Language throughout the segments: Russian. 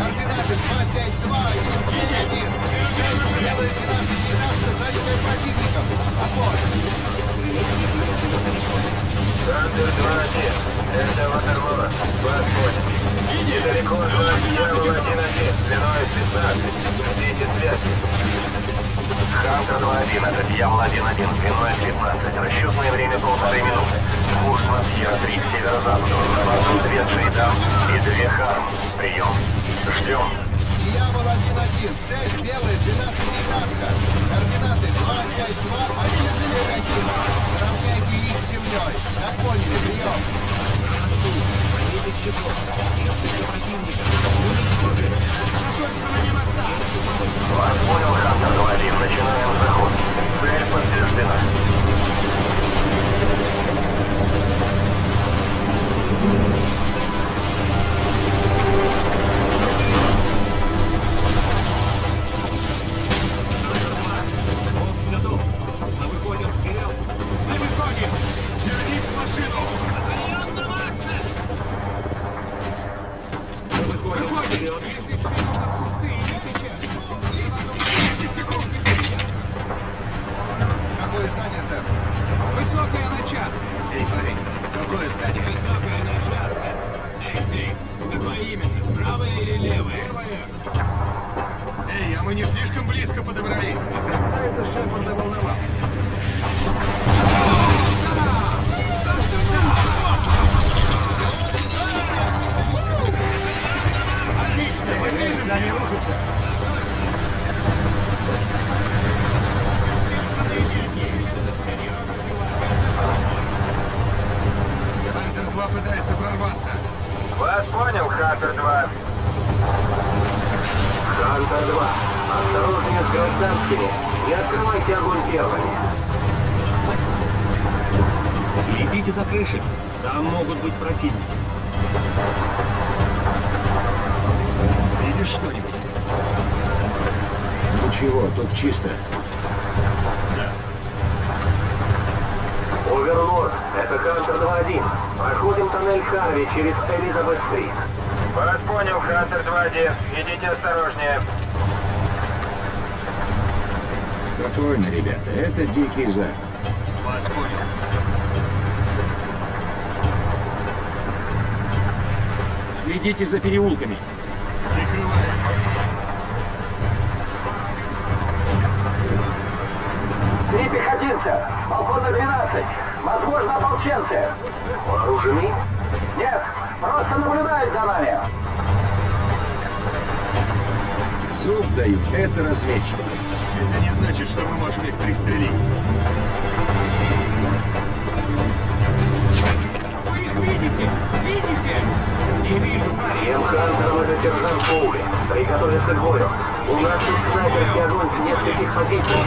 Координаты 252-171. Белая 12-19 занятая противником. Огонь! Хантер 2-1. Это Ватерлоо. Вас понял. Недалеко от вас Дьявол 1-1. Длиной 15. Ждите связи. Хантер 2-1. Это Дьявол 1-1. Длиной 15. Расчетное время 1,5 минуты. Курс на Сьерра-3 к северо-западу. На борту 2 Джейдам и 2 Харм. Прием. Ждем. Дьявол 1-1. Цель белая 12-19. Координаты 252-171. Равняйте их с землей. Как поняли, прием. Вас понял, Хантер 2-1. Начинаем заход. Цель подтверждена. Какое здание, сэр? Высокое на час. Эй, парень, какое здание? Высокое на час. Эй, ты, какое именно? Правое или левое? Левое. Эй, а мы не слишком близко подобрались? А когда это Шепарда волновал? Отлично, мы движемся. Здание рушится. Хантер 2 пытается прорваться. Вас понял, Хантер 2. Хантер 2. Осторожнее с гражданскими. Не открывайте огонь первыми. Следите за крышей. Там могут быть противники. Видишь что-нибудь? Ничего, тут чисто. Оверлорд, это Хантер 2-1. Проходим тоннель Харви через Элизабет-стрит. Вас понял, Хантер 2-1. Идите осторожнее. Спокойно, ребята, это Дикий Запад. Вас понял. Следите за переулками. Прикрывай. Три пехотинца. Балкон на 12. Возможно, ополченцы. Вооружены? Нет, просто наблюдают за нами. Зуб даю, это разведчик. Это не значит, что мы можем их пристрелить. Вы их видите? Видите? Не вижу, парень. Всем Хантерам это сержант Коули. Приготовиться к бою. У нас тут снайперский огонь с нескольких позиций.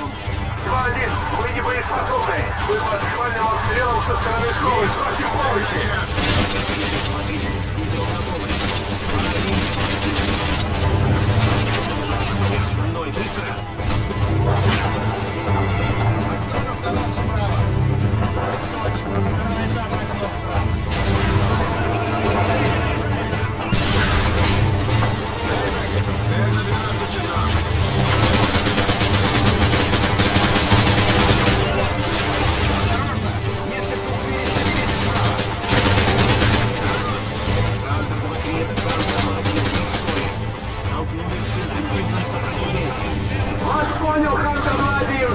2-1, вы не боеспособны. Вы под шквальным обстрелом со стороны школы. Срочно помощи! За мной, быстро! Вас понял, Хантер 2-1.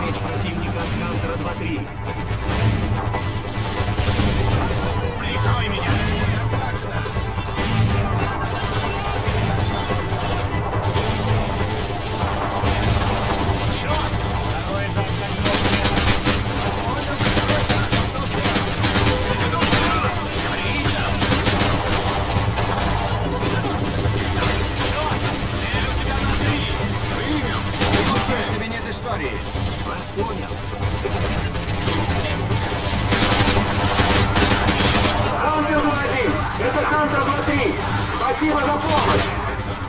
Меч противника от Хантера 2-3. Прикрой меня! Кабинет истории. Вас понял. Хантер 2-1. Это Хантер 2-3. Спасибо за помощь.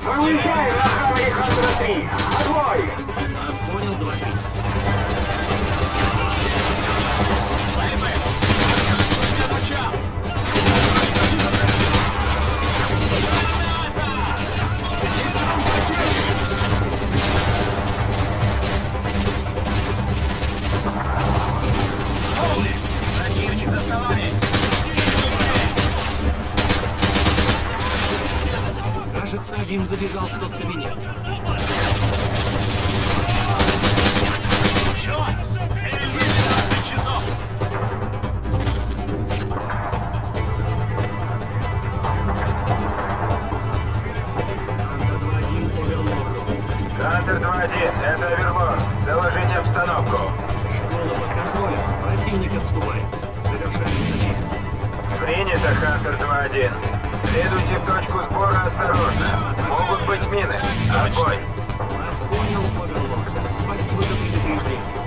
Мы уезжаем на охране Хантера 3. Отбой! Вас понял, 2-3. Противник за столами! Кажется, один забежал в тот кабинет. Черт! Цель выявлена! 20 часов! Хантер 2-1 оверлорду. Хантер 2-1. Это Оверлорд. Доложите обстановку. Школа под контролем. Противник отступает. Совершаем зачистку. Принято, Хантер 2-1. Следуйте в точку сбора осторожно. Могут быть мины. Отбой! Вас понял, оверлорд. Спасибо за предупреждение.